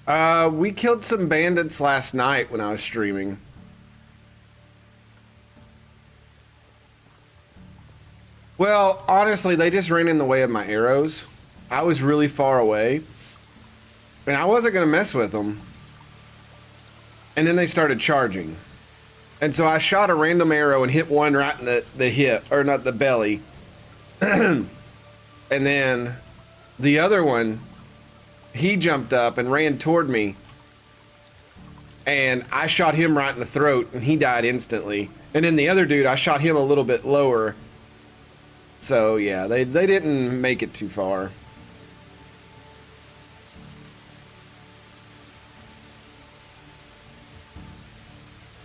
We killed some bandits last night when I was streaming. Well, honestly, they just ran in the way of my arrows. I was really far away, and I wasn't going to mess with them. And then they started charging. And so I shot a random arrow and hit one right in the hip, or not the belly. And then the other one, he jumped up and ran toward me. And I shot him right in the throat, and he died instantly. And then the other dude, I shot him a little bit lower. So yeah, they didn't make it too far.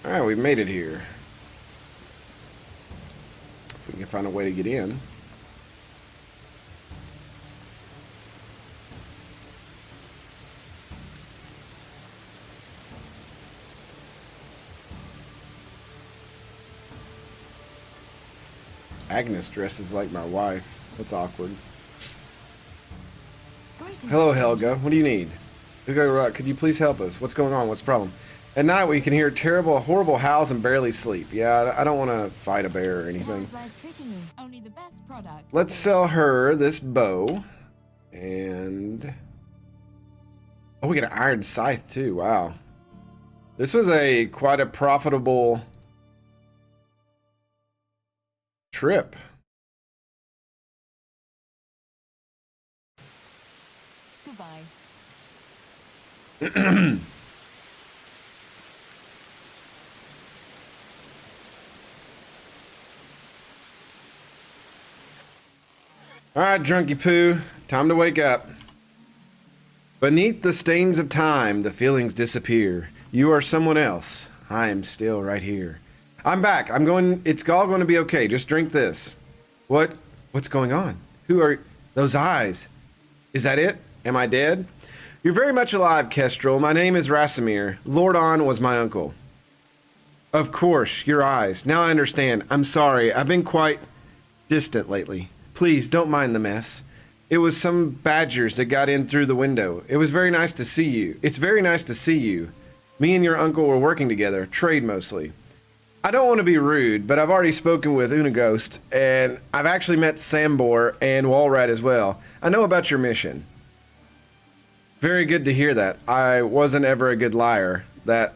Alright, we've made it here. If we can find a way to get in. Agnes dresses like my wife. That's awkward. Hello, Helga. What do you need? Could you please help us? What's going on? What's the problem? At night, we can hear terrible, horrible howls and barely sleep. Yeah, I don't want to fight a bear or anything. Let's sell her this bow. And... oh, we got an iron scythe, too. Wow. This was quite a profitable trip. Goodbye. All right, drunky poo, time to wake up. Beneath the stains of time, the feelings disappear. You are someone else. I am still right here. I'm back. It's all going to be okay. Just drink this. What's going on? Who are those eyes? Is that it? Am I dead? You're very much alive, Kestrel. My name is Rasimir. Lord On was my uncle. Of course, your eyes. Now I understand. I'm sorry. I've been quite distant lately. Please, don't mind the mess. It was some badgers that got in through the window. It was very nice to see you. It's very nice to see you. Me and your uncle were working together, trade mostly. I don't want to be rude, but I've already spoken with Unaghost, and I've actually met Sambor and Walrat as well. I know about your mission. Very good to hear that. I wasn't ever a good liar. A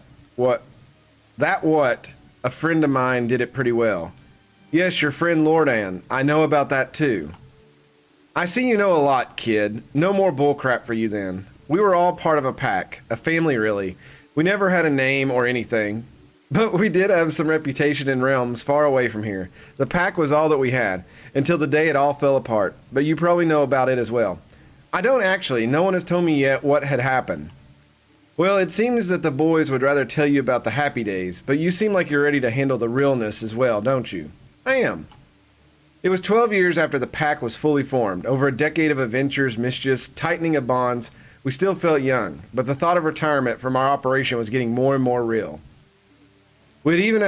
friend of mine did it pretty well. Yes, your friend Lordan. I know about that too. I see you know a lot, kid. No more bullcrap for you then. We were all part of a pack, a family really. We never had a name or anything, but we did have some reputation in realms far away from here. The pack was all that we had, until the day it all fell apart, but you probably know about it as well. I don't actually. No one has told me yet what had happened. Well, it seems that the boys would rather tell you about the happy days, but you seem like you're ready to handle the realness as well, don't you? I am. It was 12 years after the pack was fully formed. Over a decade of adventures, mischiefs, tightening of bonds, we still felt young, but the thought of retirement from our operation was getting more and more real. We even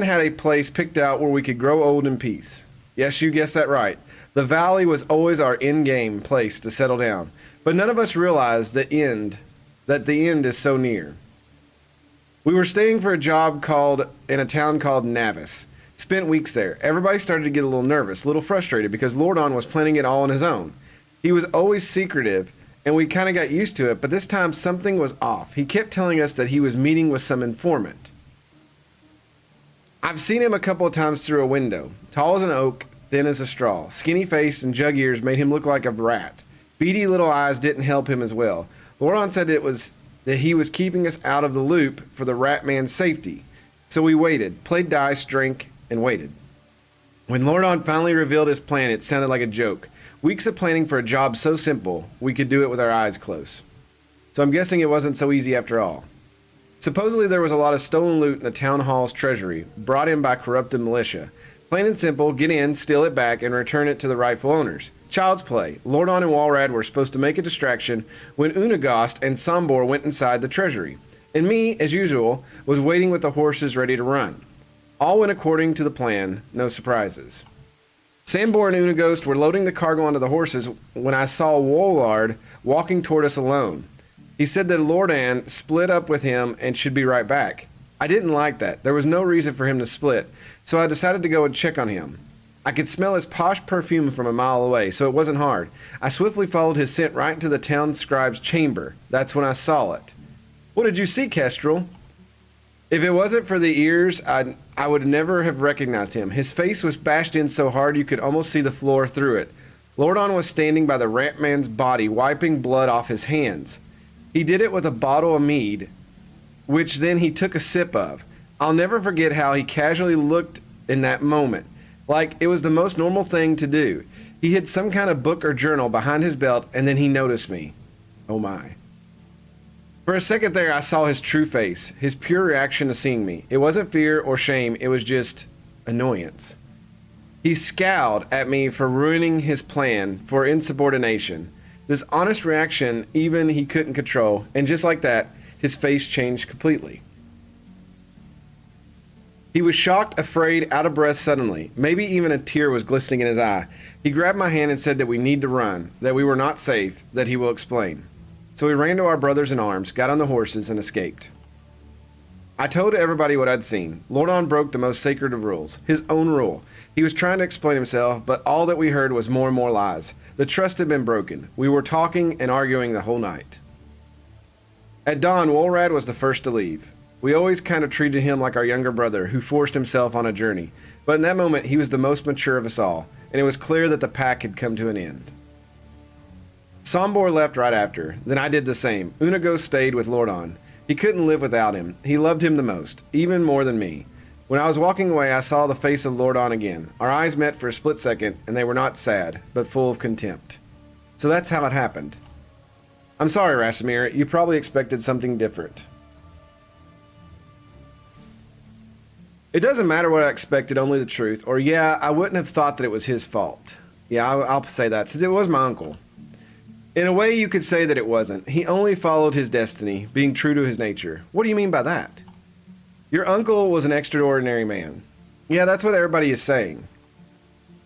had a place picked out where we could grow old in peace. Yes, you guessed that right. The valley was always our end-game place to settle down, but none of us realized that the end is so near. We were staying for a job in a town called Navis. Spent weeks there. Everybody started to get a little nervous, a little frustrated, because Lordon was planning it all on his own. He was always secretive, and we kind of got used to it, but this time something was off. He kept telling us that he was meeting with some informant. I've seen him a couple of times through a window. Tall as an oak, thin as a straw. Skinny face and jug ears made him look like a rat. Beady little eyes didn't help him as well. Lordon said that he was keeping us out of the loop for the rat man's safety. So we waited, played dice, drank, and waited. When Lordon finally revealed his plan, it sounded like a joke. Weeks of planning for a job so simple, we could do it with our eyes closed. So I'm guessing it wasn't so easy after all. Supposedly there was a lot of stolen loot in the town hall's treasury, brought in by corrupted militia. Plain and simple, get in, steal it back, and return it to the rightful owners. Child's play. Lordon and Walrad were supposed to make a distraction when Unaghost and Sambor went inside the treasury. And me, as usual, was waiting with the horses ready to run. All went according to the plan, no surprises. Sambor and Unaghost were loading the cargo onto the horses when I saw Wollard walking toward us alone. He said that Lord Ann split up with him and should be right back. I didn't like that. There was no reason for him to split, so I decided to go and check on him. I could smell his posh perfume from a mile away, so it wasn't hard. I swiftly followed his scent right into the town scribe's chamber. That's when I saw it. What did you see, Kestrel? If it wasn't for the ears, I would never have recognized him. His face was bashed in so hard you could almost see the floor through it. Lordon was standing by the rat man's body, wiping blood off his hands. He did it with a bottle of mead, which then he took a sip of. I'll never forget how he casually looked in that moment, like it was the most normal thing to do. He had some kind of book or journal behind his belt, and then he noticed me. Oh my. For a second there, I saw his true face, his pure reaction to seeing me. It wasn't fear or shame, it was just annoyance. He scowled at me for ruining his plan, for insubordination. This honest reaction, even he couldn't control, and just like that, his face changed completely. He was shocked, afraid, out of breath suddenly. Maybe even a tear was glistening in his eye. He grabbed my hand and said that we need to run, that we were not safe, that he will explain. So we ran to our brothers in arms, got on the horses, and escaped. I told everybody what I'd seen. Lordon broke the most sacred of rules, his own rule. He was trying to explain himself, but all that we heard was more and more lies. The trust had been broken. We were talking and arguing the whole night. At dawn, Wolrad was the first to leave. We always kind of treated him like our younger brother who forced himself on a journey. But in that moment, he was the most mature of us all, and it was clear that the pack had come to an end. Sombor left right after. Then I did the same. Unago stayed with Lordon. He couldn't live without him. He loved him the most, even more than me. When I was walking away, I saw the face of Lordon again. Our eyes met for a split second, and they were not sad, but full of contempt. So that's how it happened. I'm sorry, Rasimir. You probably expected something different. It doesn't matter what I expected, only the truth. Or yeah, I wouldn't have thought that it was his fault. Yeah, I'll say that, since it was my uncle. In a way, you could say that it wasn't. He only followed his destiny, being true to his nature. What do you mean by that? Your uncle was an extraordinary man. Yeah, that's what everybody is saying.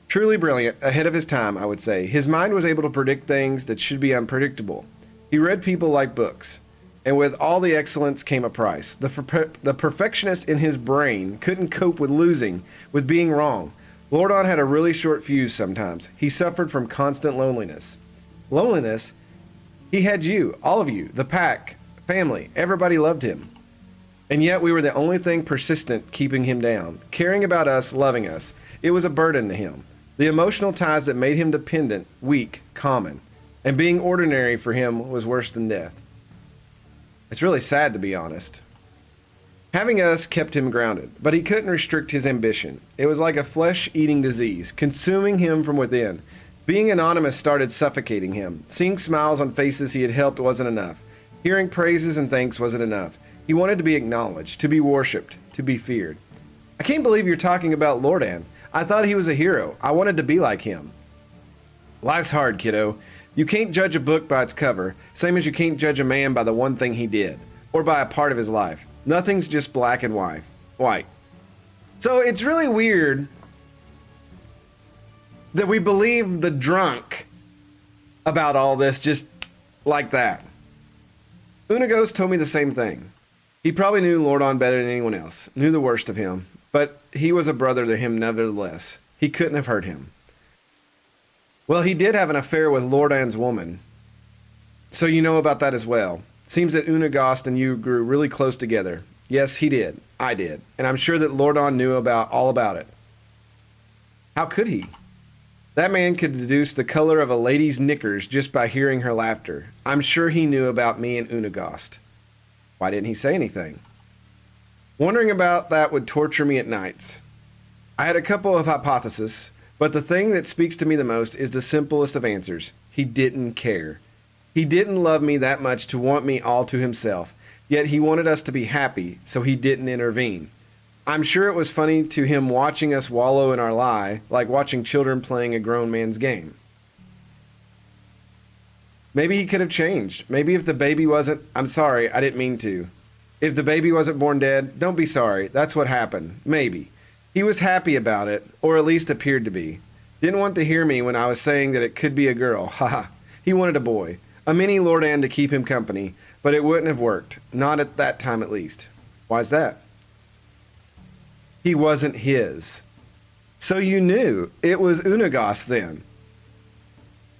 Truly brilliant, ahead of his time, I would say. His mind was able to predict things that should be unpredictable. He read people like books. And with all the excellence came a price. The perfectionist in his brain couldn't cope with losing, with being wrong. Lordon had a really short fuse sometimes. He suffered from constant loneliness. Loneliness? He had you, all of you, the pack, family, everybody loved him. And yet we were the only thing persistent keeping him down, caring about us, loving us. It was a burden to him. The emotional ties that made him dependent, weak, common. And being ordinary for him was worse than death. It's really sad, to be honest. Having us kept him grounded, but he couldn't restrict his ambition. It was like a flesh-eating disease, consuming him from within. Being anonymous started suffocating him. Seeing smiles on faces he had helped wasn't enough. Hearing praises and thanks wasn't enough. He wanted to be acknowledged, to be worshipped, to be feared. I can't believe you're talking about Lordan. I thought he was a hero. I wanted to be like him. Life's hard, kiddo. You can't judge a book by its cover, same as you can't judge a man by the one thing he did, or by a part of his life. Nothing's just black and white. So it's really weird that we believe the drunk about all this just like that. Unagos told me the same thing. He probably knew Lordon better than anyone else, knew the worst of him, but he was a brother to him nevertheless. He couldn't have hurt him. Well, he did have an affair with Lordan's woman, so you know about that as well. Seems that Unagast and you grew really close together. Yes, he did. I did. And I'm sure that Lordon knew all about it. How could he? That man could deduce the color of a lady's knickers just by hearing her laughter. I'm sure he knew about me and Unagast. Why didn't he say anything? Wondering about that would torture me at nights. I had a couple of hypotheses, but the thing that speaks to me the most is the simplest of answers. He didn't care. He didn't love me that much to want me all to himself, yet he wanted us to be happy, so he didn't intervene. I'm sure it was funny to him watching us wallow in our lie, like watching children playing a grown man's game. Maybe he could have changed. Maybe if the baby wasn't... I'm sorry, I didn't mean to. If the baby wasn't born dead, don't be sorry. That's what happened. Maybe. He was happy about it, or at least appeared to be. Didn't want to hear me when I was saying that it could be a girl. Haha. He wanted a boy. A mini Lordan to keep him company. but it wouldn't have worked. Not at that time, at least. Why's that? He wasn't his. So you knew it was Unagos then.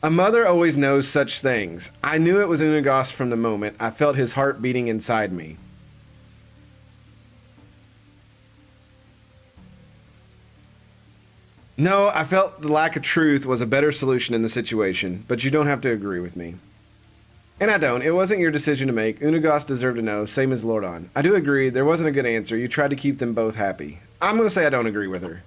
A mother always knows such things. I knew it was Unagos from the moment I felt his heart beating inside me. No, I felt the lack of truth was a better solution in the situation, but you don't have to agree with me. And I don't. It wasn't your decision to make. Unagos deserved to know, same as Lordon. I do agree, there wasn't a good answer. You tried to keep them both happy. I'm going to say I don't agree with her.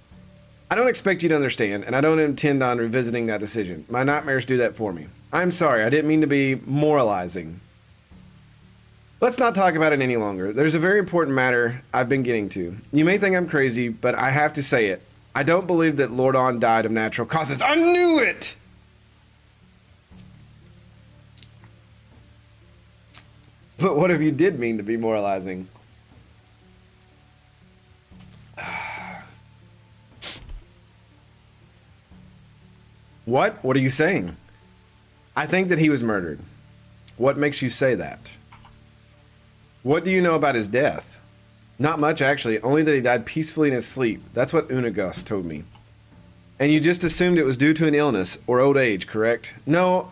I don't expect you to understand, and I don't intend on revisiting that decision. My nightmares do that for me. I'm sorry, I didn't mean to be moralizing. Let's not talk about it any longer. There's a very important matter I've been getting to. You may think I'm crazy, but I have to say it. I don't believe that Lordon died of natural causes. I knew it! But what if you did mean to be moralizing? What? What are you saying? I think that he was murdered. What makes you say that? What do you know about his death? Not much, actually. Only that he died peacefully in his sleep. That's what Unagos told me. And you just assumed it was due to an illness or old age, correct? No,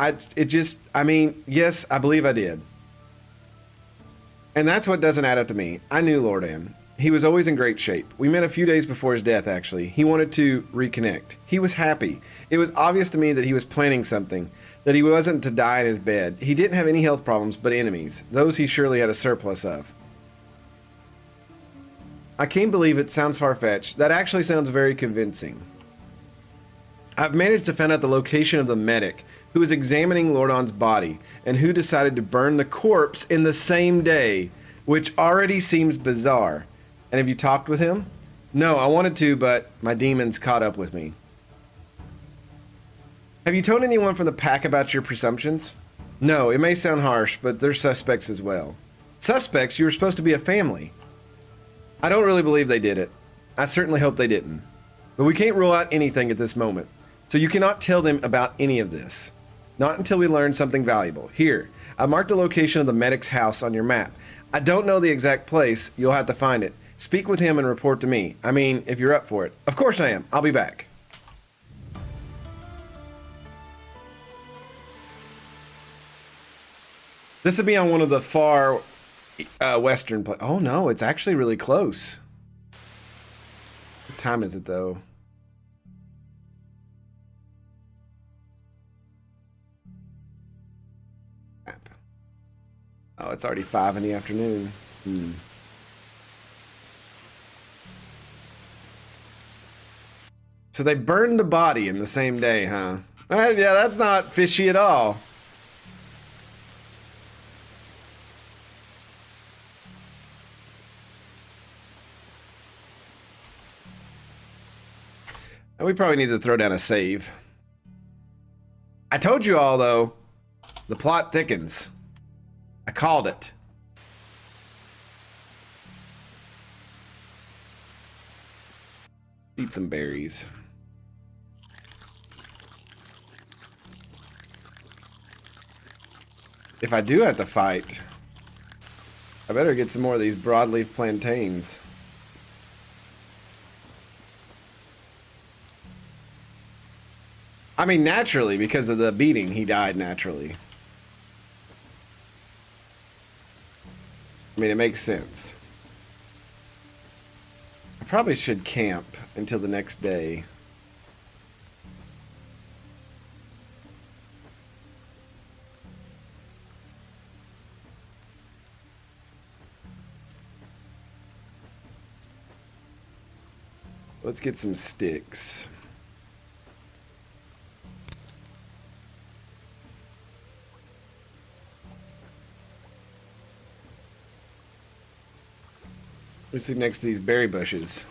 yes, I believe I did. And that's what doesn't add up to me. I knew Lordan. He was always in great shape. We met a few days before his death, actually. He wanted to reconnect. He was happy. It was obvious to me that he was planning something, that he wasn't to die in his bed. He didn't have any health problems, but enemies. Those he surely had a surplus of. I can't believe it sounds far-fetched. That actually sounds very convincing. I've managed to find out the location of the medic who was examining Lordon's body and who decided to burn the corpse in the same day, which already seems bizarre. And have you talked with him? No, I wanted to, but my demons caught up with me. Have you told anyone from the pack about your presumptions? No, it may sound harsh, but they're suspects as well. Suspects? You were supposed to be a family. I don't really believe they did it. I certainly hope they didn't. But we can't rule out anything at this moment. So you cannot tell them about any of this. Not until we learn something valuable. Here, I marked the location of the medic's house on your map. I don't know the exact place. You'll have to find it. Speak with him and report to me. I mean, if you're up for it. Of course I am. I'll be back. This would be on one of the far western places. Oh no, it's actually really close. What time is it though? Oh, it's already 5 in the afternoon. So they burned the body in the same day, huh? Yeah, that's not fishy at all. And we probably need to throw down a save. I told you all, though, the plot thickens. I called it. Eat some berries. If I do have to fight, I better get some more of these broadleaf plantains. I mean, naturally, because of the beating, he died naturally. I mean, it makes sense. I probably should camp until the next day. Let's get some sticks. Let's sit next to these berry bushes.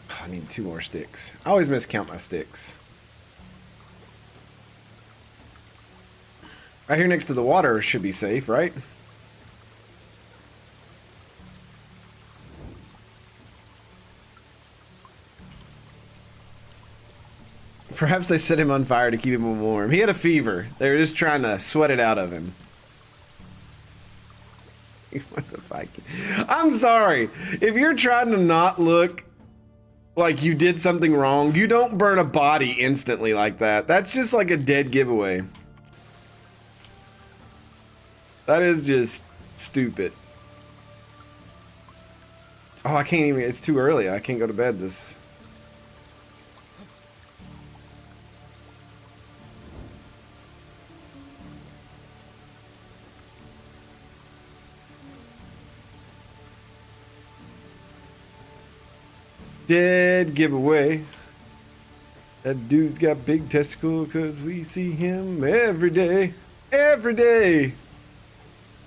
Oh, I need 2 more sticks. I always miscount my sticks. Right here next to the water should be safe, right? Perhaps they set him on fire to keep him warm. He had a fever. They were just trying to sweat it out of him. I'm sorry. If you're trying to not look like you did something wrong, you don't burn a body instantly like that. That's just like a dead giveaway. That is just stupid. Oh, I can't even, it's too early. I can't go to bed this. Dead giveaway. That dude's got big testicles because we see him every day. Every day.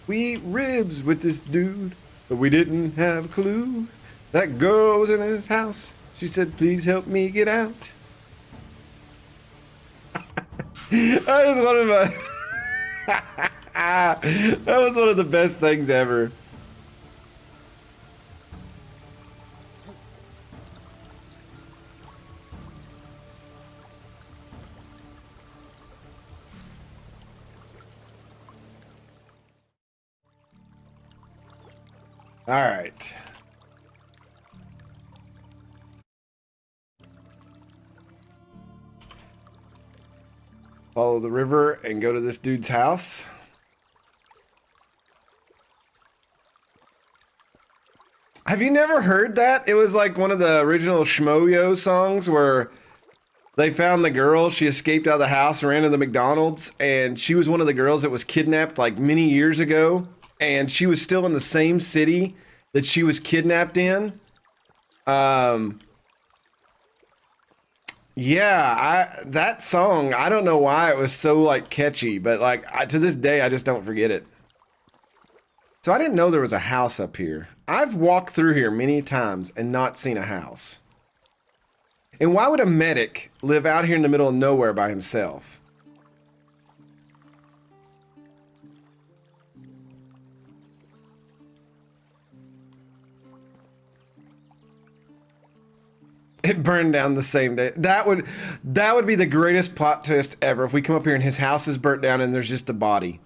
We eat ribs with this dude, but we didn't have a clue. That girl was in his house. She said, please help me get out. That is one of my... that was one of the best things ever. All right. Follow the river and go to this dude's house. Have you never heard that? It was like one of the original Schmoyo songs where they found the girl. She escaped out of the house and ran to the McDonald's, and she was one of the girls that was kidnapped like many years ago. And she was still in the same city that she was kidnapped in. Yeah, that song, I don't know why it was so like catchy, but like to this day, I just don't forget it. So I didn't know there was a house up here. I've walked through here many times and not seen a house. And why would a medic live out here in the middle of nowhere by himself? It burned down the same day. That would be the greatest plot twist ever if we come up here and his house is burnt down and there's just a body.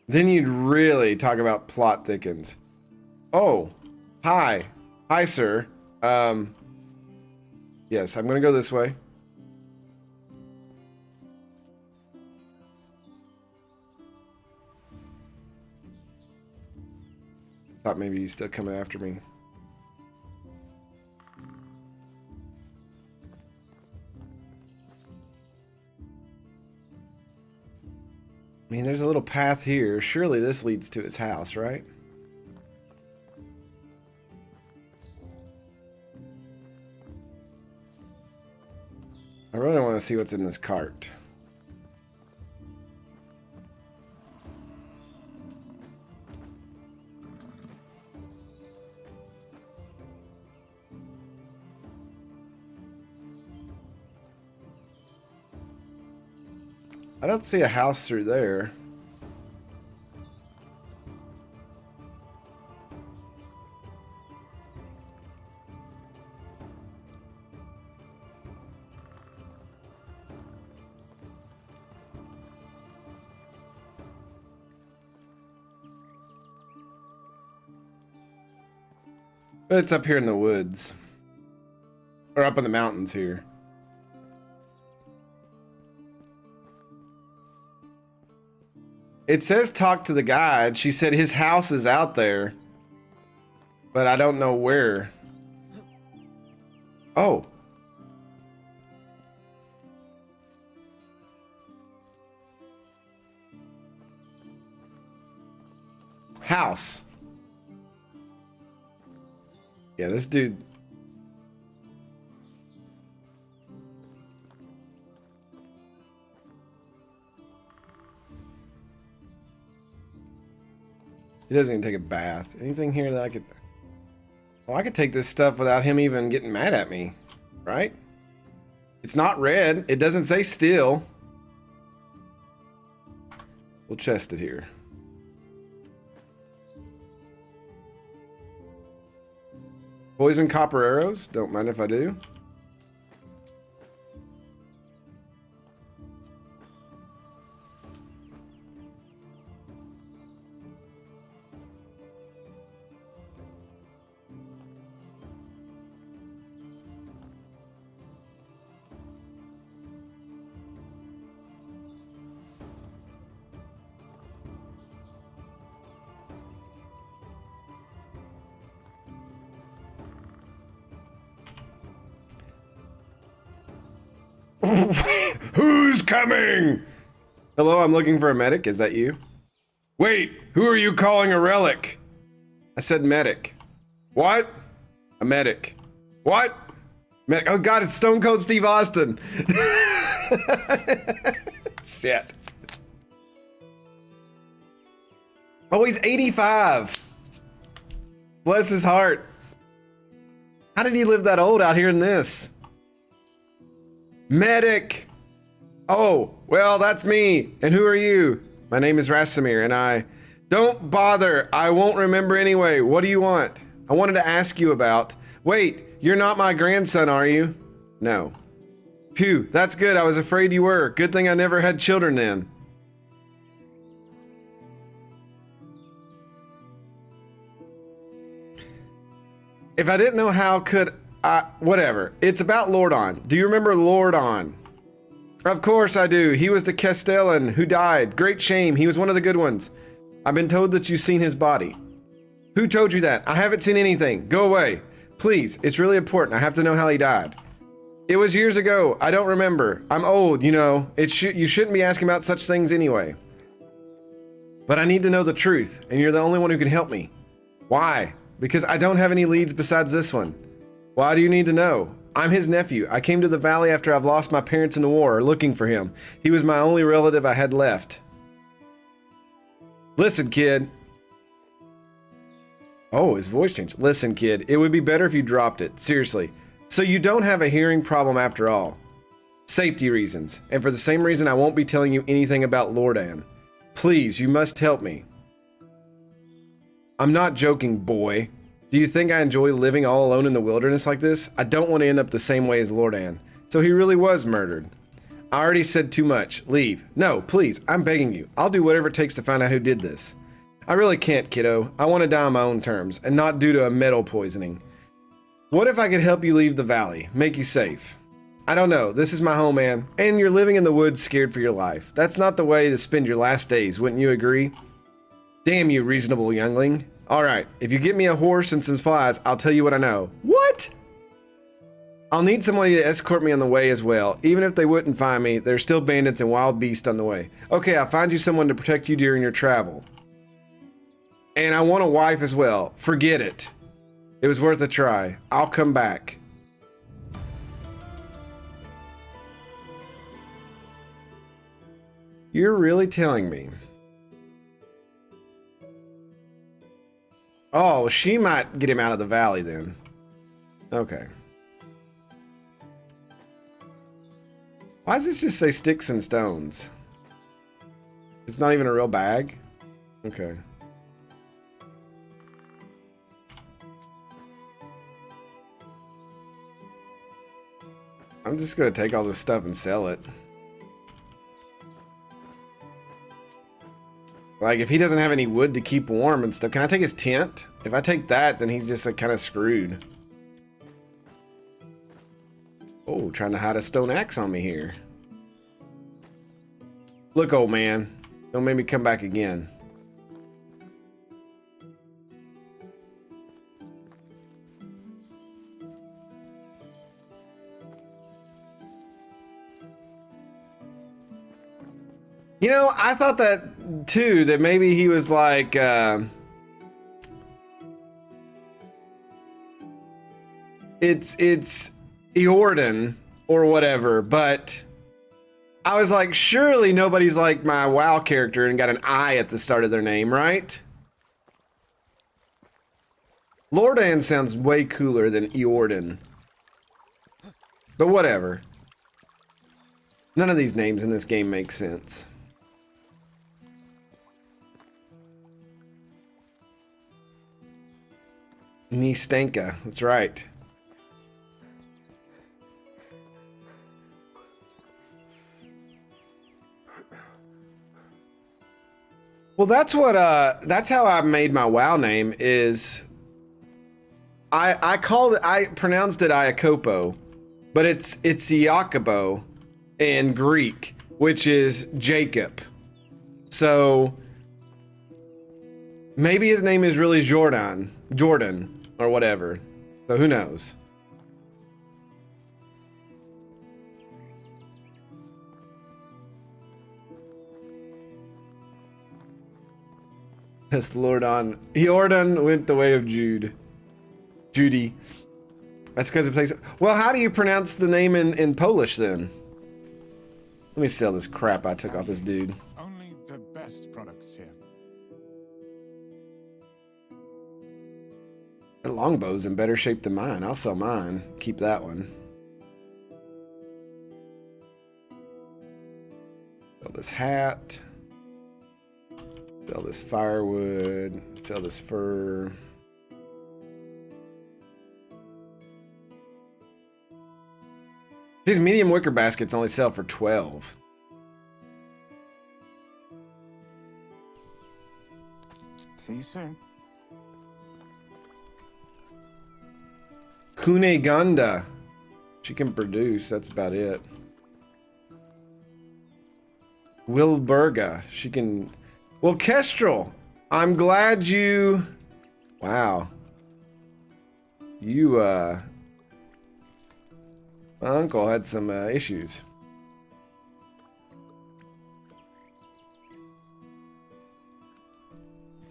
Then you'd really talk about plot thickens. Oh, hi. Hi, sir. Yes, I'm gonna go this way. Thought maybe he's still coming after me. I mean, there's a little path here. Surely this leads to his house, right? I really want to see what's in this cart. I don't see a house through there. But it's up here in the woods. Or up in the mountains here. It says talk to the guide. She said his house is out there. But I don't know where. Oh. House. Yeah, this dude. He doesn't even take a bath. Anything here that I could... Well, I could take this stuff without him even getting mad at me, right? It's not red. It doesn't say still. We'll chest it here. Poison copper arrows? Don't mind if I do. Who's coming? Hello, I'm looking for a medic. Is that you? Wait, who are you calling a relic? I said medic. What? A medic. What? Medic. Oh god, it's Stone Cold Steve Austin. Shit. Oh, he's 85. Bless his heart. How did he live that old out here in this? Medic! Oh, well, that's me. And who are you? My name is Rasimir, and I... Don't bother. I won't remember anyway. What do you want? I wanted to ask you about... Wait, you're not my grandson, are you? No. Phew, that's good. I was afraid you were. Good thing I never had children then. If I didn't know how could I... Whatever. It's about Lordon. Do you remember Lordon? Of course I do. He was the Castellan who died. Great shame. He was one of the good ones. I've been told that you've seen his body. Who told you that? I haven't seen anything. Go away. Please. It's really important. I have to know how he died. It was years ago. I don't remember. I'm old, you know. You shouldn't be asking about such things anyway. But I need to know the truth, and you're the only one who can help me. Why? Because I don't have any leads besides this one. Why do you need to know? I'm his nephew. I came to the valley after I've lost my parents in the war, looking for him. He was my only relative I had left. Listen, kid. Oh, his voice changed. Listen, kid, it would be better if you dropped it. Seriously. So you don't have a hearing problem after all. Safety reasons. And for the same reason, I won't be telling you anything about Lordan. Please, you must help me. I'm not joking, boy. Do you think I enjoy living all alone in the wilderness like this? I don't want to end up the same way as Lordan. So he really was murdered. I already said too much. Leave. No, please, I'm begging you. I'll do whatever it takes to find out who did this. I really can't, kiddo. I want to die on my own terms, and not due to a metal poisoning. What if I could help you leave the valley, make you safe? I don't know. This is my home, man. And you're living in the woods scared for your life. That's not the way to spend your last days, wouldn't you agree? Damn you, reasonable youngling. Alright, if you get me a horse and some supplies, I'll tell you what I know. What? I'll need somebody to escort me on the way as well. Even if they wouldn't find me, there's still bandits and wild beasts on the way. Okay, I'll find you someone to protect you during your travel. And I want a wife as well. Forget it. It was worth a try. I'll come back. You're really telling me? Oh, she might get him out of the valley then. Okay. Why does this just say sticks and stones? It's not even a real bag? Okay. I'm just gonna take all this stuff and sell it. Like, if he doesn't have any wood to keep warm and stuff, can I take his tent? If I take that, then he's just like, kind of screwed. Oh, trying to hide a stone axe on me here. Look, old man. Don't make me come back again. You know, I thought that too, that maybe he was like, it's Eordan or whatever, but I was like, surely nobody's like my WoW character and got an I at the start of their name, right? Lordan sounds way cooler than Eordan. But whatever. None of these names in this game make sense. Nistenka, that's right. Well, that's what that's how I made my WoW name is I pronounced it Iakopo, but it's Iakobo in Greek, which is Jacob. So maybe his name is really Jordan or whatever. So who knows? Yes, Jordan went the way of Judy. That's because it takes. Well, how do you pronounce the name in Polish then? Let me sell this crap I took off this dude. Only the best products here. That longbow's in better shape than mine. I'll sell mine. Keep that one. Sell this hat. Sell this firewood. Sell this fur. These medium wicker baskets only sell for 12. See you soon. Kuneganda. She can produce, that's about it. Wilburga. She can... Well, Kestrel, I'm glad you... Wow. You, my uncle had some issues.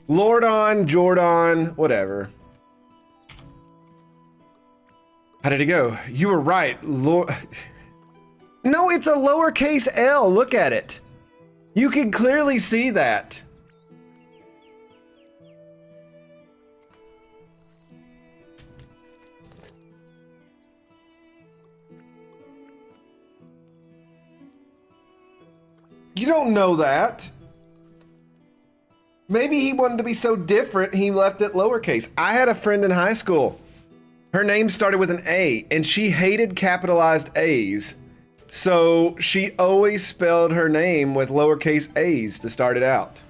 Lordon, Jordan, whatever. How did it go? You were right, Lord. No, it's a lowercase L. Look at it. You can clearly see that. You don't know that. Maybe he wanted to be so different, he left it lowercase. I had a friend in high school. Her name started with an A, and she hated capitalized A's. So she always spelled her name with lowercase a's to start it out.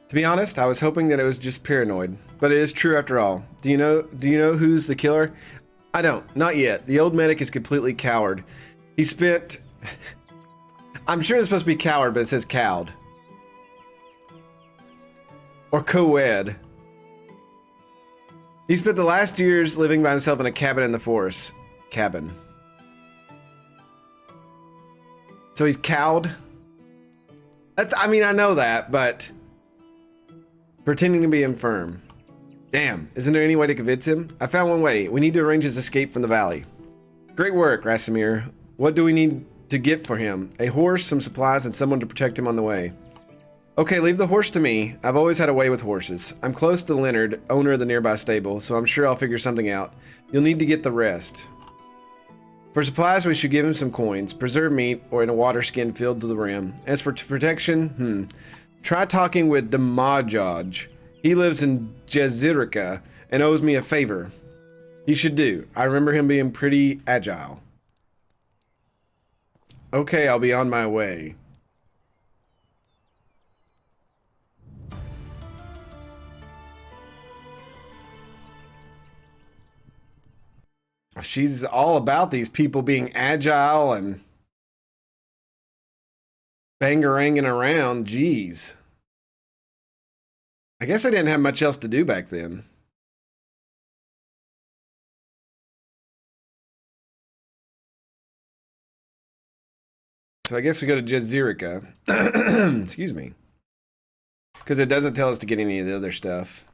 To be honest, I was hoping that it was just paranoid, but it is true after all. Do you know who's the killer? I don't, not yet. The old medic is completely coward. He spent... I'm sure it's supposed to be coward, but it says cowed. Or co-ed. He spent the last years living by himself in a cabin in the forest. Cabin. So he's cowed? I mean, I know that, but... pretending to be infirm. Damn, isn't there any way to convince him? I found one way. We need to arrange his escape from the valley. Great work, Rasimir. What do we need to get for him? A horse, some supplies, and someone to protect him on the way. Okay, leave the horse to me. I've always had a way with horses. I'm close to Leonard, owner of the nearby stable, so I'm sure I'll figure something out. You'll need to get the rest. For supplies, we should give him some coins, preserved meat, or in a water skin filled to the rim. As for protection, try talking with Damajaj. He lives in Jezirica and owes me a favor. He should do. I remember him being pretty agile. Okay, I'll be on my way. She's all about these people being agile and bangaranging around. Jeez. I guess I didn't have much else to do back then. So I guess we go to Jezirica. Excuse me. Because it doesn't tell us to get any of the other stuff.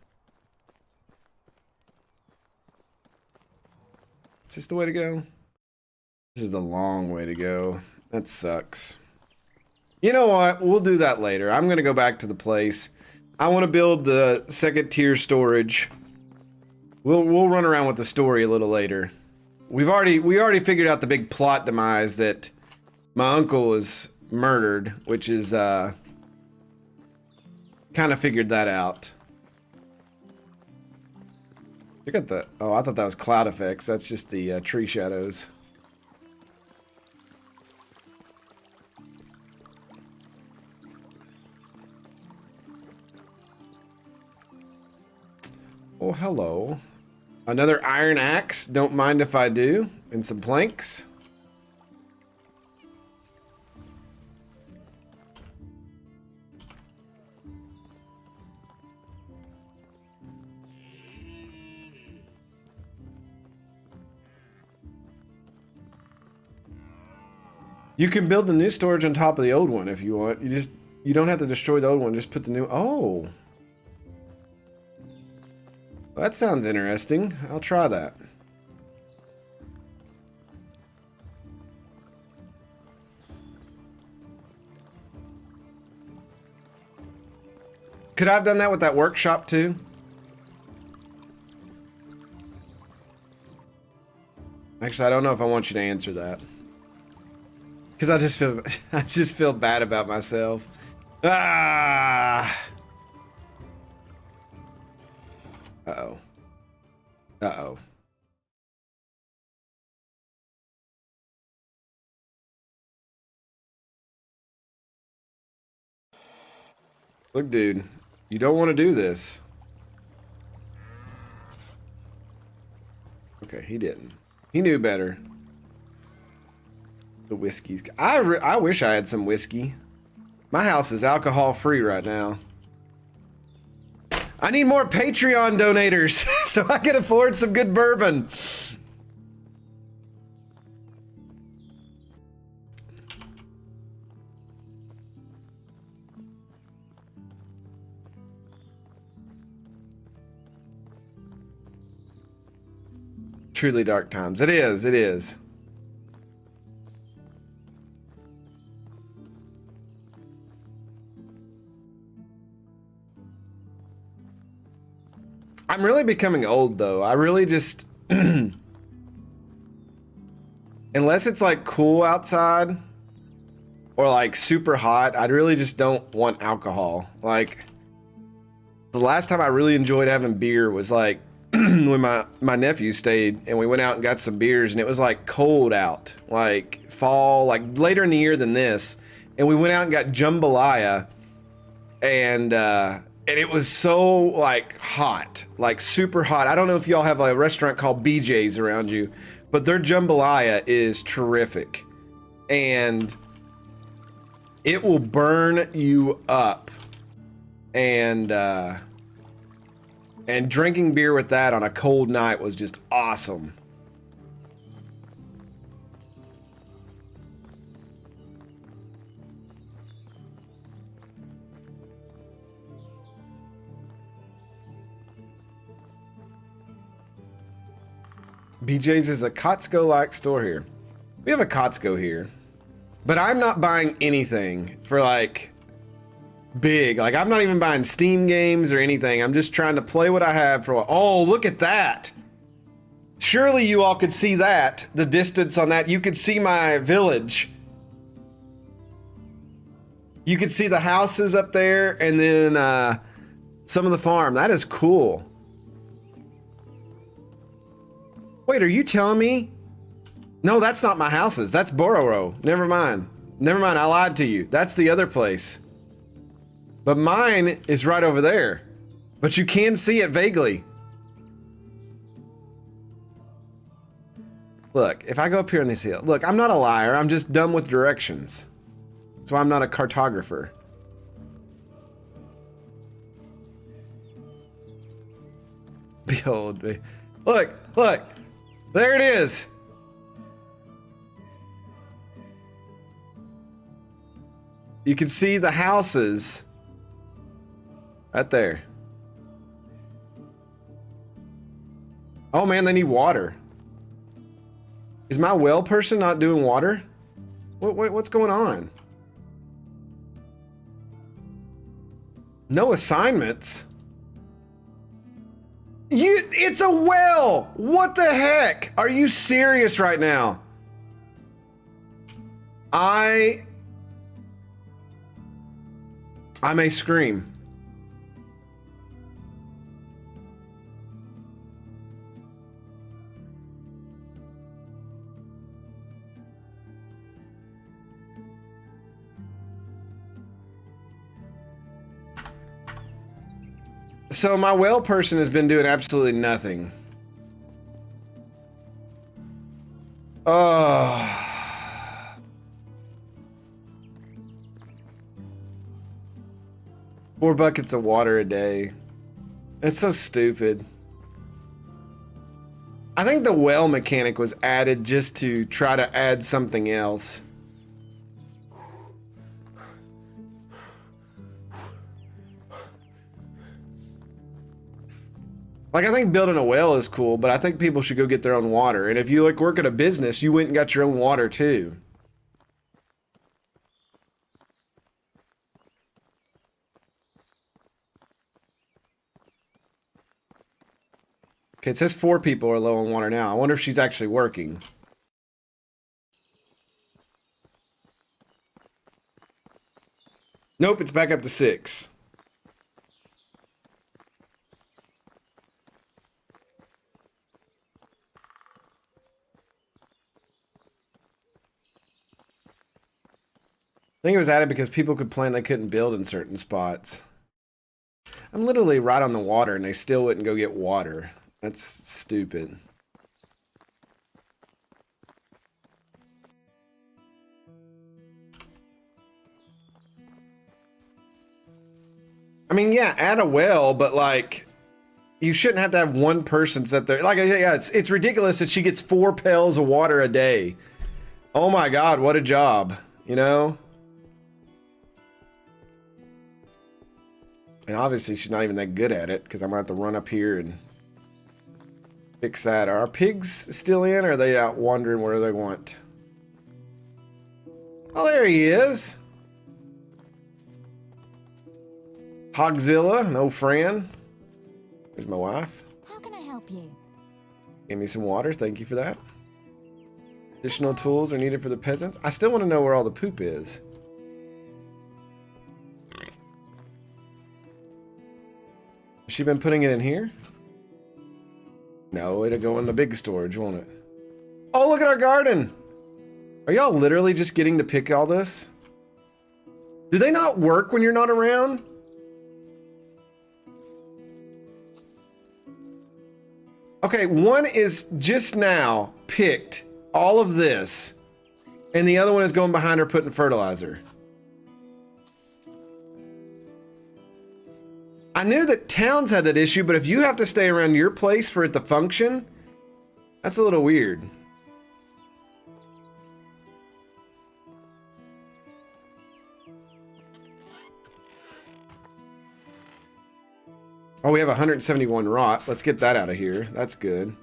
Is this the way to go? This is the long way to go. That sucks. You know what? We'll do that later. I'm going to go back to the place. I want to build the second tier storage. We'll run around with the story a little later. We already figured out the big plot demise that my uncle was murdered, which is kind of figured that out. Look at the... Oh, I thought that was cloud effects. That's just the tree shadows. Oh, hello. Another iron axe. Don't mind if I do. And some planks. You can build the new storage on top of the old one if you want. You don't have to destroy the old one, just put the new... Oh. Well, that sounds interesting. I'll try that. Could I have done that with that workshop too? Actually, I don't know if I want you to answer that. Because I just feel bad about myself. Ah. Uh-oh. Uh-oh. Look, dude, you don't want to do this. Okay, he didn't. He knew better. The whiskey's... I wish I had some whiskey. My house is alcohol-free right now. I need more Patreon donators so I can afford some good bourbon. Truly dark times. It is, it is. I'm really becoming old, though. I really just... Unless it's, like, cool outside or, like, super hot, I really just don't want alcohol. Like, the last time I really enjoyed having beer was, like, when my nephew stayed and we went out and got some beers and it was, like, cold out. Like, fall, like, later in the year than this. And we went out and got jambalaya and it was so, like, hot, like, super hot. I don't know if y'all have a restaurant called BJ's around you, but their jambalaya is terrific. And it will burn you up. And drinking beer with that on a cold night was just awesome. BJ's is a Costco-like store here. We have a Costco here. But I'm not buying anything for, like, big. Like, I'm not even buying Steam games or anything. I'm just trying to play what I have for... Oh, look at that! Surely you all could see that. The distance on that. You could see my village. You could see the houses up there and then some of the farm. That is cool. Wait, are you telling me? No, that's not my houses. That's Bororo. Never mind. Never mind, I lied to you. That's the other place. But mine is right over there. But you can see it vaguely. Look, if I go up here on this hill... Look, I'm not a liar. I'm just dumb with directions. So I'm not a cartographer. Behold me. Look, look. There it is. You can see the houses right there. Oh man, they need water. Is my well person not doing water? What's going on? No assignments. It's a well! What the heck? Are you serious right now? I may scream. So my well person has been doing absolutely nothing. Oh. 4 buckets of water a day. It's so stupid. I think the well mechanic was added just to try to add something else. Like, I think building a well is cool, but I think people should go get their own water. And if you like work at a business, you went and got your own water too. Okay, it says 4 people are low on water now. I wonder if she's actually working. Nope, it's back up to 6. I think it was added because people complained they couldn't build in certain spots. I'm literally right on the water and they still wouldn't go get water. That's stupid. I mean, yeah, add a well, but like, you shouldn't have to have one person sit there. Like, yeah, it's ridiculous that she gets 4 pails of water a day. Oh my God, what a job, you know? And obviously she's not even that good at it because I'm gonna have to run up here and fix that. Are our pigs still in or are they out wandering where they want? Oh, there he is. Hogzilla, no Fran. There's my wife. How can I help you? Give me some water, thank you for that. Additional tools are needed for the peasants. I still want to know where all the poop is. Has she been putting it in here? No, it'll go in the big storage, won't it? Oh, look at our garden! Are y'all literally just getting to pick all this? Do they not work when you're not around? Okay, one is just now picked all of this, and the other one is going behind her putting fertilizer. I knew that towns had that issue, but if you have to stay around your place for it to function, that's a little weird. Oh, we have 171 rot. Let's get that out of here. That's good.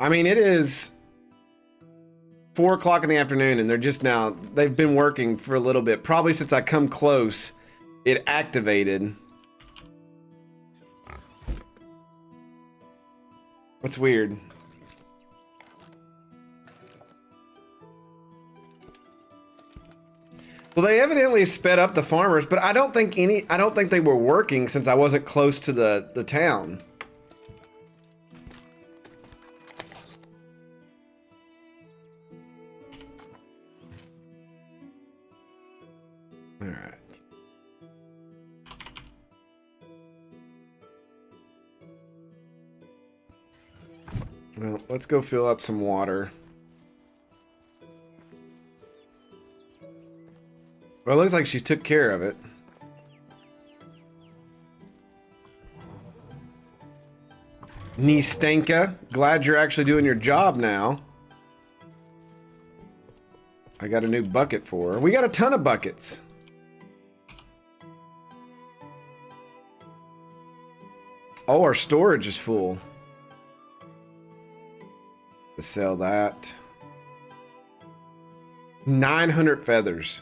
I mean, it is 4 o'clock in the afternoon and they're just now, they've been working for a little bit. Probably since I come close, it activated. What's weird? Well, they evidently sped up the farmers, but I don't think they were working since I wasn't close to the town. All right. Well, let's go fill up some water. Well, it looks like she took care of it. Nistenka, glad you're actually doing your job now. I got a new bucket for her. We got a ton of buckets. Oh, our storage is full. To sell that. 900 feathers.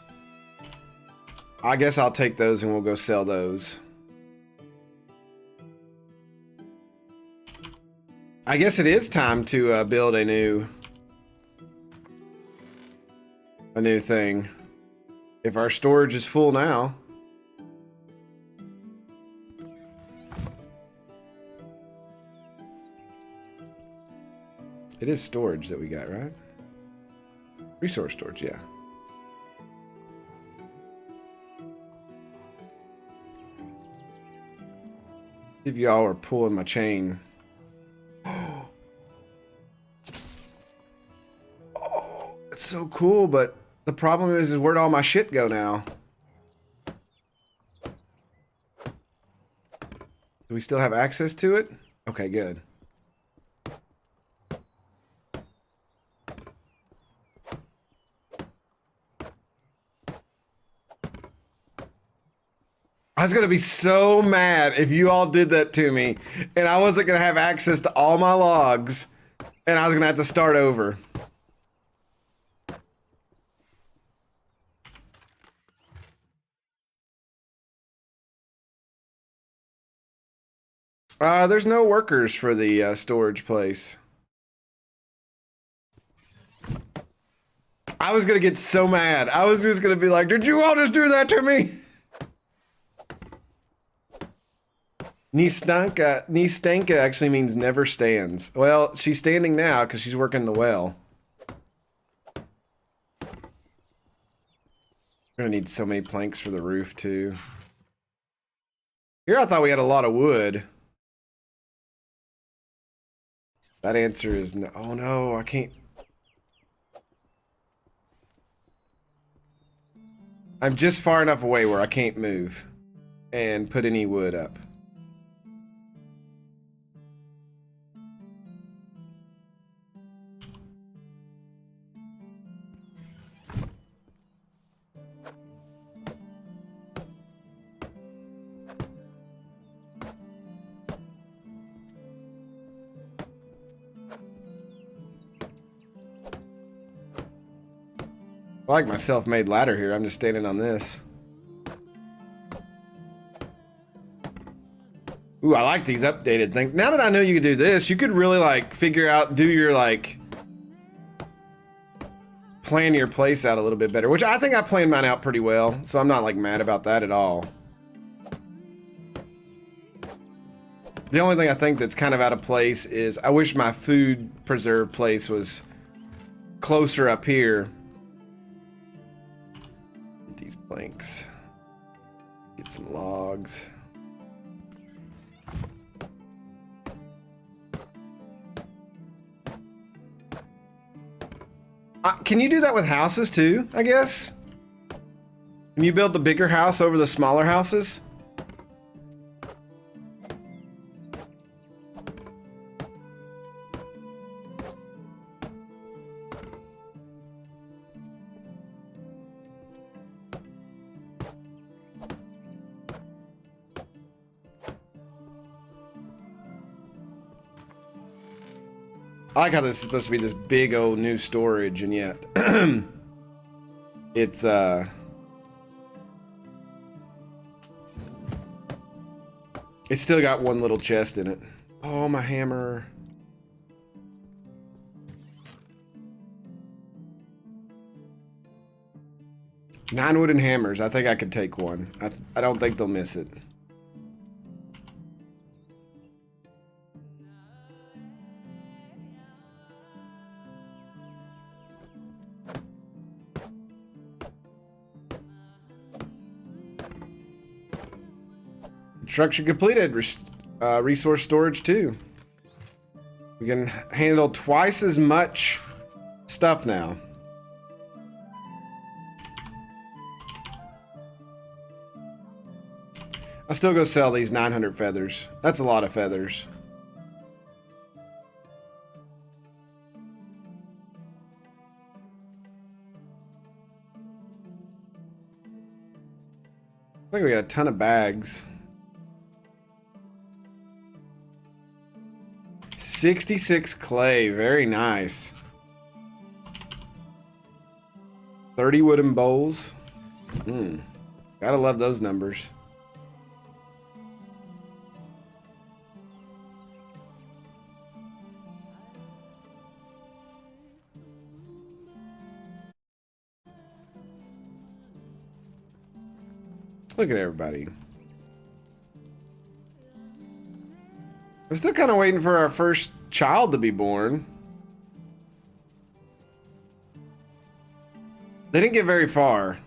I guess I'll take those and we'll go sell those. I guess it is time to build a new thing. If our storage is full now. It is storage that we got, right? Resource storage, yeah. If y'all are pulling my chain. Oh, it's so cool, but the problem is where'd all my shit go now? Do we still have access to it? Okay, good. I was gonna be so mad if you all did that to me and I wasn't gonna have access to all my logs and I was gonna have to start over. There's no workers for the storage place. I was gonna get so mad. I was just gonna be like, did you all just do that to me? Nistanka actually means never stands. Well, she's standing now because she's working the well. We're gonna need so many planks for the roof too. Here I thought we had a lot of wood. That answer is no. Oh no, I can't. I'm just far enough away where I can't move and put any wood up. I like my self-made ladder here. I'm just standing on this. Ooh, I like these updated things. Now that I know you could do this, you could really like figure out, do your like, plan your place out a little bit better, which I think I planned mine out pretty well. So I'm not like mad about that at all. The only thing I think that's kind of out of place is I wish my food preserve place was closer up here. Get these planks. Get some logs. Can you do that with houses too, I guess? Can you build the bigger house over the smaller houses? I like how this is supposed to be this big old new storage, and yet it's still got one little chest in it. Oh, my hammer. Nine wooden hammers. I think I could take one. I don't think they'll miss it. Construction completed. Resource storage too. We can handle twice as much stuff now. I'll still go sell these 900 feathers. That's a lot of feathers. I think we got a ton of bags. 66 clay, very nice. 30 wooden bowls. Gotta love those numbers. Look at everybody. We're still kind of waiting for our first child to be born. They didn't get very far.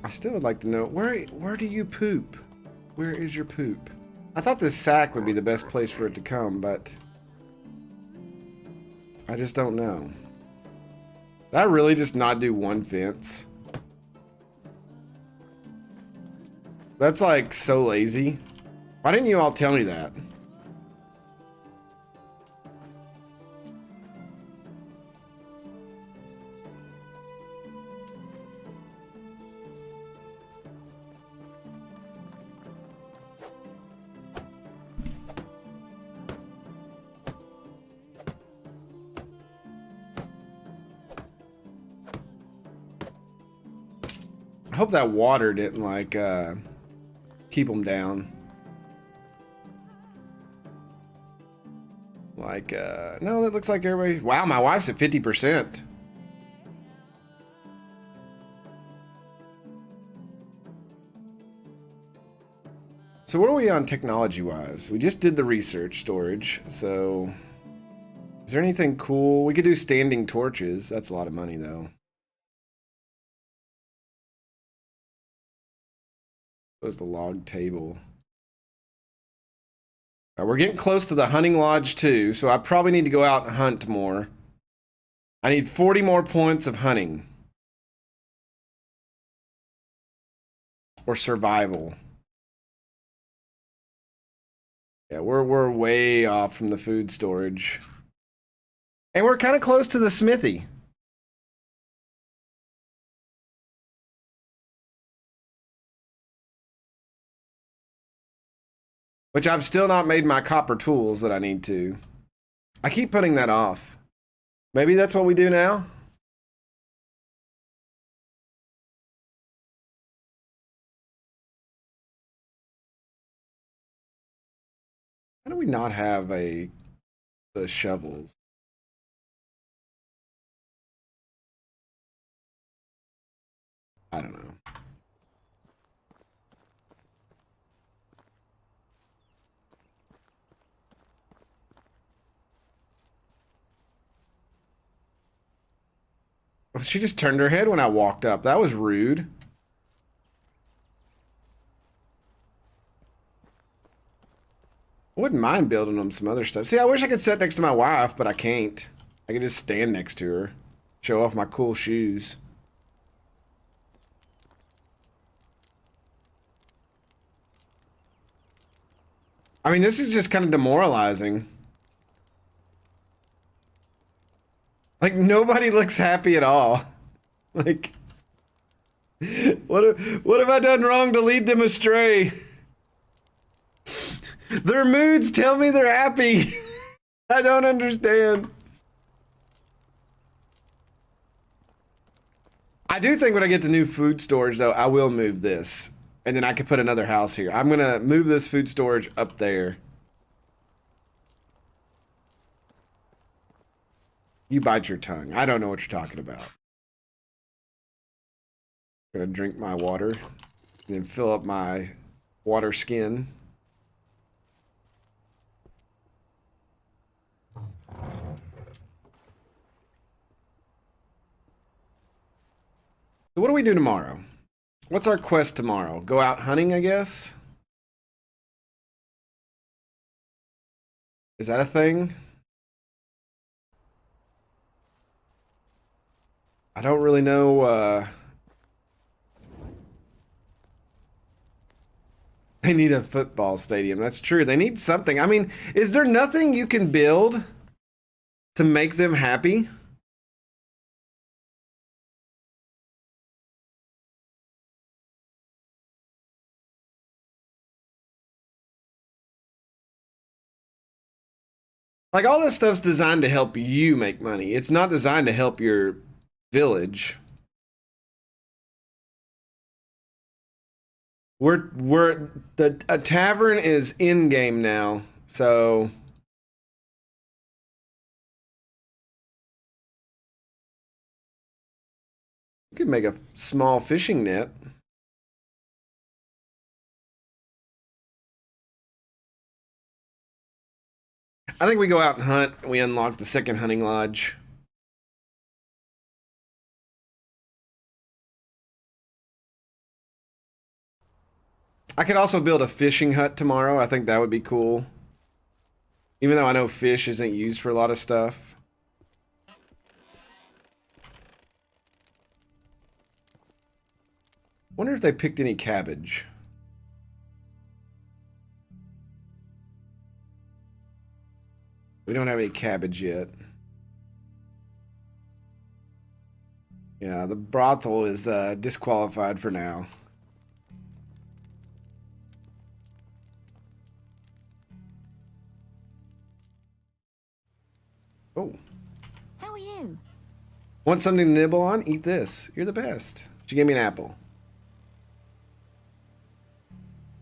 I still would like to know, where do you poop? Where is your poop? I thought this sack would be the best place for it to come, but I just don't know. Did I really just not do one fence? That's like so lazy. Why didn't you all tell me that? I hope that water didn't like keep them down. Like no, that looks like everybody. Wow, my wife's at 50%. So what are we on technology wise? We just did the research storage. So is there anything cool? We could do standing torches. That's a lot of money though. Was the log table. All right, we're getting close to the hunting lodge too, so I probably need to go out and hunt more. I need 40 more points of hunting. Or survival. Yeah, we're way off from the food storage. And we're kind of close to the smithy. Which I've still not made my copper tools that I need to. I keep putting that off. Maybe that's what we do now? How do we not have the shovels? I don't know. She just turned her head when I walked up. That was rude. I wouldn't mind building them some other stuff. See, I wish I could sit next to my wife, but I can't. I can just stand next to her. Show off my cool shoes. I mean, this is just kind of demoralizing. Like, nobody looks happy at all. Like, what have I done wrong to lead them astray? Their moods tell me they're happy. I don't understand. I do think when I get the new food storage, though, I will move this. And then I could put another house here. I'm going to move this food storage up there. You bite your tongue. I don't know what you're talking about. I'm going to drink my water. And then fill up my water skin. So what do we do tomorrow? What's our quest tomorrow? Go out hunting, I guess? Is that a thing? I don't really know. They need a football stadium. That's true. They need something. I mean, is there nothing you can build to make them happy? Like, all this stuff's designed to help you make money. It's not designed to help your village. A tavern is in game now, so Could make a small fishing net. I think we go out and hunt, and we unlock the second hunting lodge. I could also build a fishing hut tomorrow. I think that would be cool. Even though I know fish isn't used for a lot of stuff. Wonder if they picked any cabbage. We don't have any cabbage yet. Yeah, the brothel is disqualified for now. Oh. How are you? Want something to nibble on? Eat this. You're the best. She gave me an apple.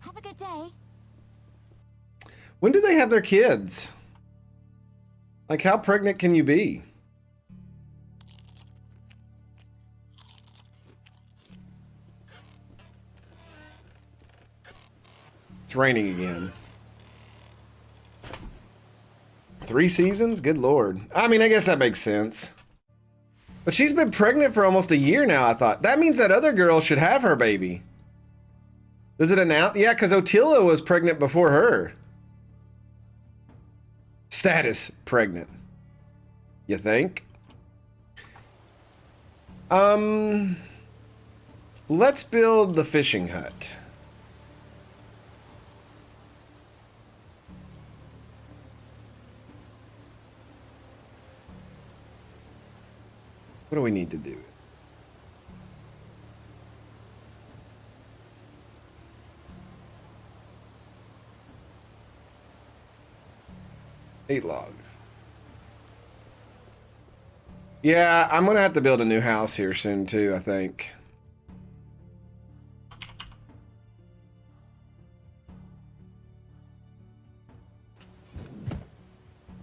Have a good day. When do they have their kids? Like, how pregnant can you be? It's raining again. 3 seasons? Good lord. I mean, I guess that makes sense. But she's been pregnant for almost a year now, I thought. That means that other girl should have her baby. Does it announce? Yeah, because Otilla was pregnant before her. Status pregnant. You think? Let's build the fishing hut. What do we need to do? Eight logs. Yeah, I'm gonna have to build a new house here soon too, I think.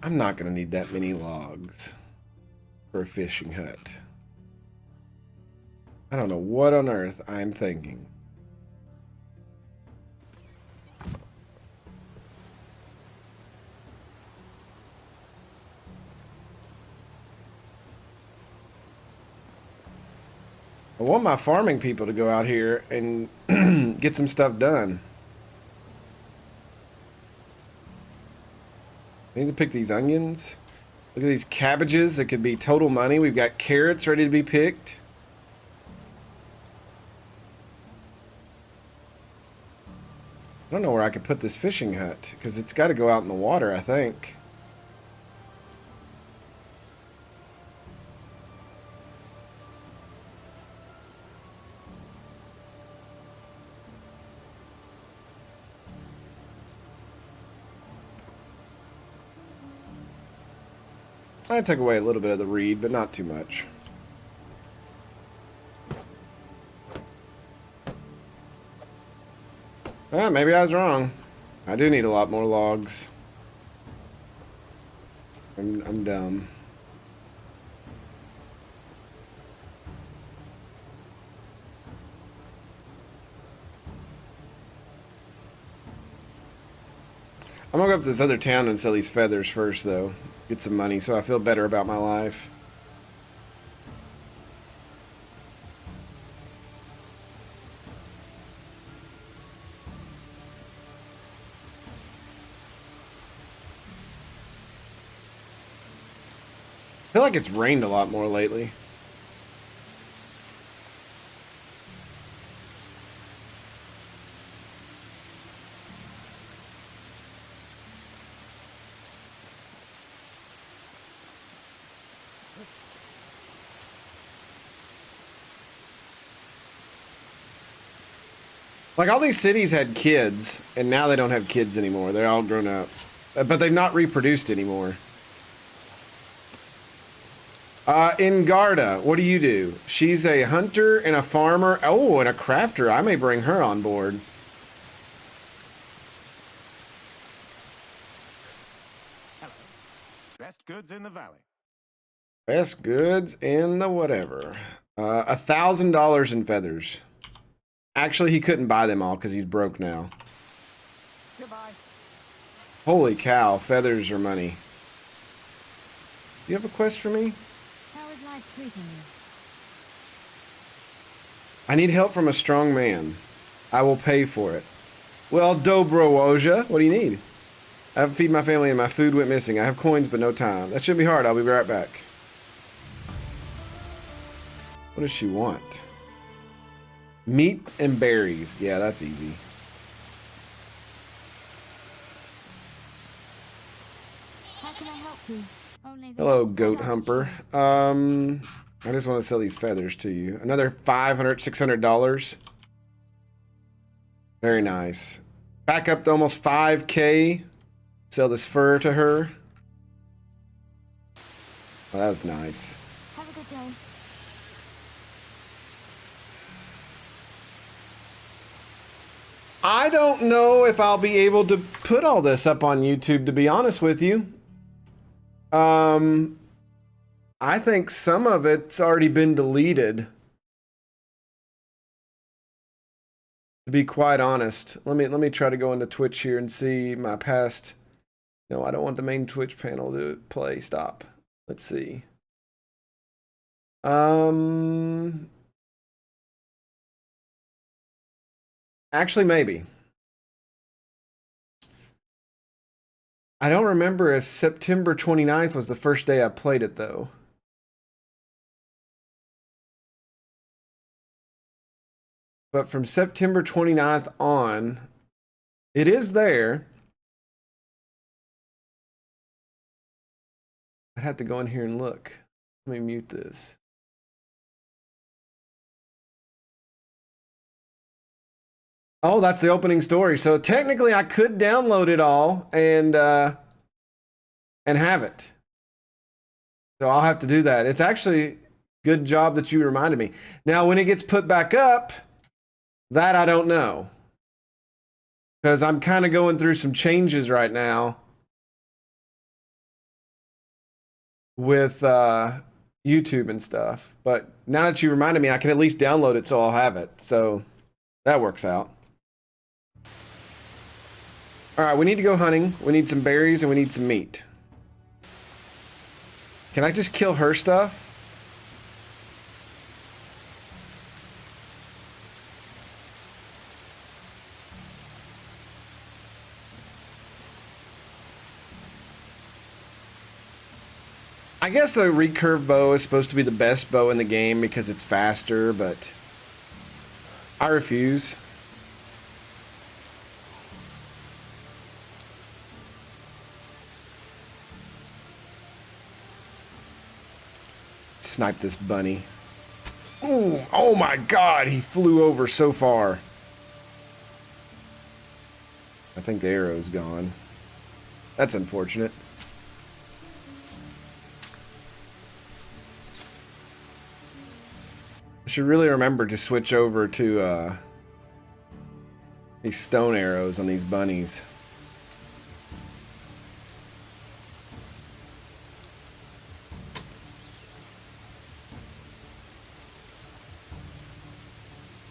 I'm not gonna need that many logs for a fishing hut. I don't know what on earth I'm thinking. I want my farming people to go out here and get some stuff done. I need to pick these onions. Look at these cabbages that could be total money. We've got carrots ready to be picked. I don't know where I could put this fishing hut because it's got to go out in the water, I think. I took away a little bit of the reed, but not too much. Ah, maybe I was wrong. I do need a lot more logs. I'm dumb. I'm gonna go up to this other town and sell these feathers first, though. Get some money so I feel better about my life. I feel like it's rained a lot more lately. Like, all these cities had kids, and now they don't have kids anymore. They're all grown up. But they've not reproduced anymore. In Garda, what do you do? She's a hunter and a farmer. Oh, and a crafter. I may bring her on board. Hello. Best goods in the valley. Best goods in the whatever. $1,000 in feathers. Actually, he couldn't buy them all because he's broke now. Goodbye. Holy cow, feathers are money. Do you have a quest for me? How is life treating you? I need help from a strong man. I will pay for it. Well, dobro woja, what do you need? I have to feed my family and my food went missing. I have coins but no time. That shouldn't be hard. I'll be right back. What does she want? Meat and berries. Yeah, that's easy. How can I help you? Only the Hello, best goat products humper. I just want to sell these feathers to you. Another $500, $600. Very nice. Back up to almost 5K. Sell this fur to her. Oh, that was nice. Have a good day. I don't know if I'll be able to put all this up on YouTube, to be honest with you. I think some of it's already been deleted. To be quite honest. Let me try to go into Twitch here and see my past. No, I don't want the main Twitch panel to play. Stop. Let's see. Actually, maybe. I don't remember if September 29th was the first day I played it, though. But from September 29th on, it is there. I'd have to go in here and look. Let me mute this. Oh, that's the opening story. So technically, I could download it all and have it. So I'll have to do that. It's actually good job that you reminded me. Now, when it gets put back up, that I don't know, because I'm kind of going through some changes right now with YouTube and stuff. But now that you reminded me, I can at least download it, so I'll have it. So that works out. All right, we need to go hunting. We need some berries and we need some meat. Can I just kill her stuff? I guess a recurve bow is supposed to be the best bow in the game because it's faster, but I refuse. Snipe this bunny. Ooh, oh my god, he flew over so far. I think the arrow's gone. That's unfortunate. I should really remember to switch over to these stone arrows on these bunnies.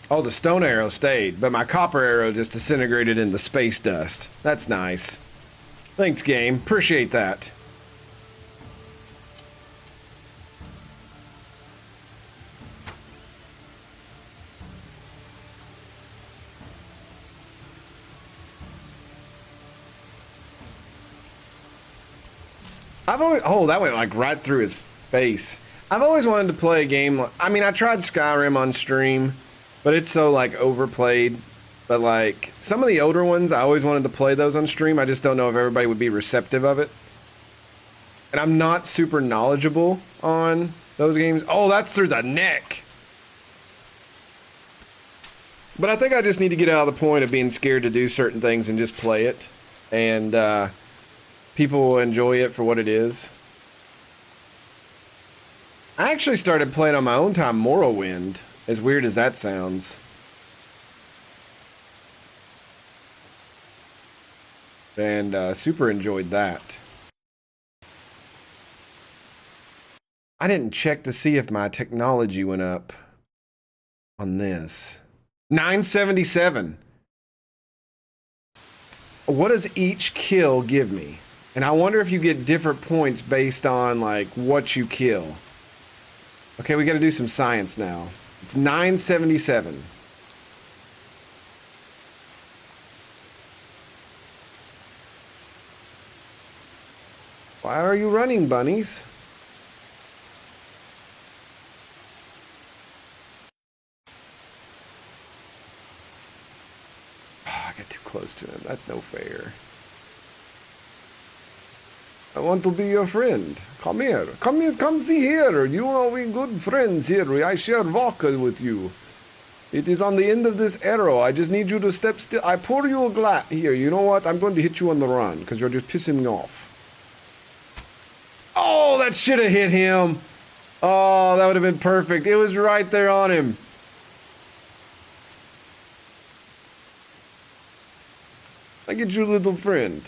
Oh, the stone arrow stayed, but my copper arrow just disintegrated into space dust. That's nice. Thanks, game. Appreciate that. Oh, that went like right through his face. I've always wanted to play a game. I mean, I tried Skyrim on stream, but it's so like overplayed. But like some of the older ones, I always wanted to play those on stream. I just don't know if everybody would be receptive of it. And I'm not super knowledgeable on those games. Oh, that's through the neck. But I think I just need to get out of the point of being scared to do certain things and just play it. And people will enjoy it for what it is. I actually started playing on my own time Morrowind, as weird as that sounds. And super enjoyed that. I didn't check to see if my technology went up on this. 977. What does each kill give me? And I wonder if you get different points based on like what you kill. Okay, we got to do some science now. It's 977. Why are you running, bunnies? Oh, I got too close to him. That's no fair. I want to be your friend. Come here. Come here. Come see here. You are we good friends here. I share vodka with you. It is on the end of this arrow. I just need you to step still. I pour you a glass. Here, you know what? I'm going to hit you on the run because you're just pissing me off. Oh, that should have hit him. Oh, that would have been perfect. It was right there on him. I get your little friend.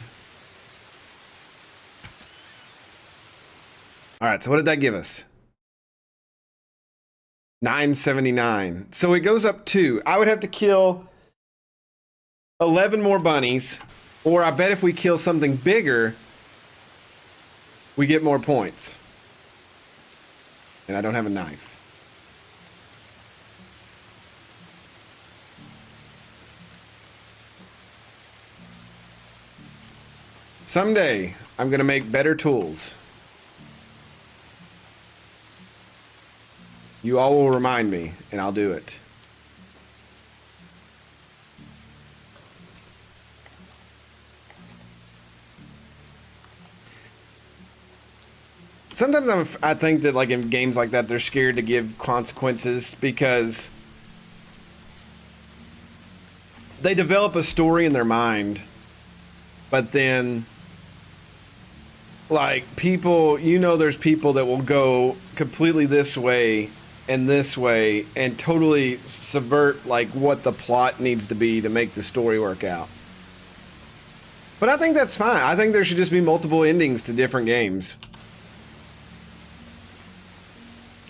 All right, so what did that give us? 979. So it goes up 2. I would have to kill 11 more bunnies, or I bet if we kill something bigger, we get more points. And I don't have a knife. Someday, I'm going to make better tools. You all will remind me, and I'll do it. Sometimes I think that like in games like that, they're scared to give consequences because they develop a story in their mind, but then like people, you know, there's people that will go completely this way and totally subvert like what the plot needs to be to make the story work out. But I think that's fine. I think there should just be multiple endings to different games.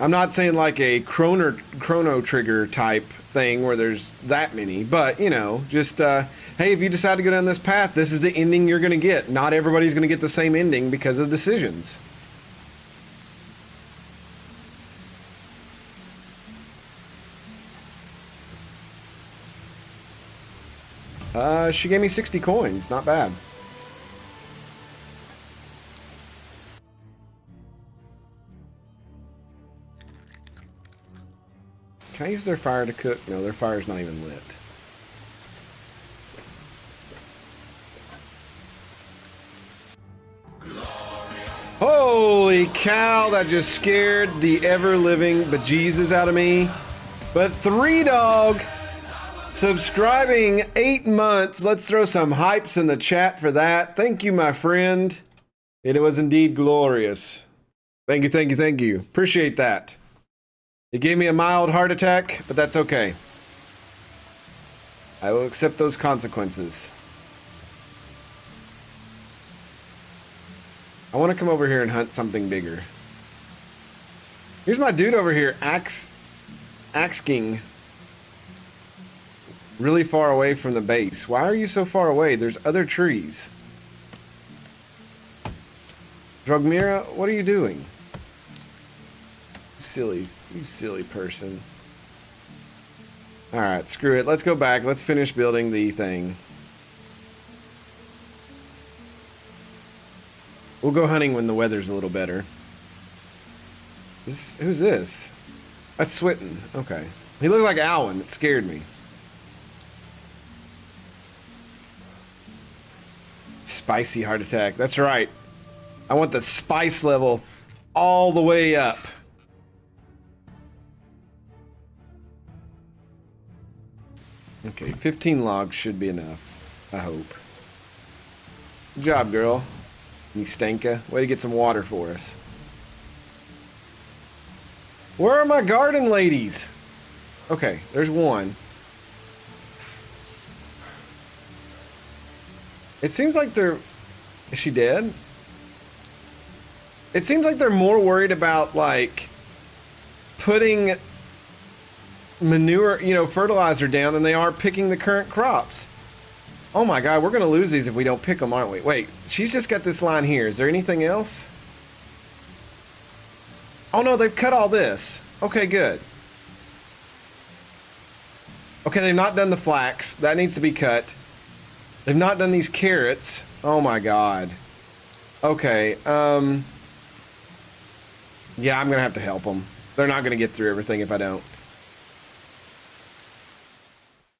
I'm not saying like a Chrono Trigger type thing where there's that many, but you know, just hey, if you decide to go down this path, this is the ending you're going to get. Not everybody's going to get the same ending because of decisions. She gave me 60 coins. Not bad. Can I use their fire to cook? No, their fire's not even lit. Holy cow, that just scared the ever-living bejesus out of me. But 3 Dog, subscribing 8 months. Let's throw some hypes in the chat for that. Thank you, my friend. It was indeed glorious. Thank you, thank you, thank you. Appreciate that. It gave me a mild heart attack, but that's okay. I will accept those consequences. I want to come over here and hunt something bigger. Here's my dude over here, Axe King. Really far away from the base. Why are you so far away? There's other trees. Drogmira, what are you doing? You silly person. Alright, screw it. Let's go back. Let's finish building the thing. We'll go hunting when the weather's a little better. Who's this? That's Switten. Okay. He looked like Alwyn. It scared me. Spicy heart attack. That's right. I want the spice level all the way up. Okay, 15 logs should be enough. I hope. Good job, girl. You stanka. Way to get some water for us. Where are my garden ladies? Okay, there's one. It seems like they're... Is she dead? It seems like they're more worried about, like, putting manure, fertilizer down than they are picking the current crops. Oh my God, we're going to lose these if we don't pick them, aren't we? Wait, she's just got this line here. Is there anything else? Oh no, they've cut all this. Okay, good. Okay, they've not done the flax. That needs to be cut. They've not done these carrots. Oh my God. Okay, yeah, I'm going to have to help them. They're not going to get through everything if I don't.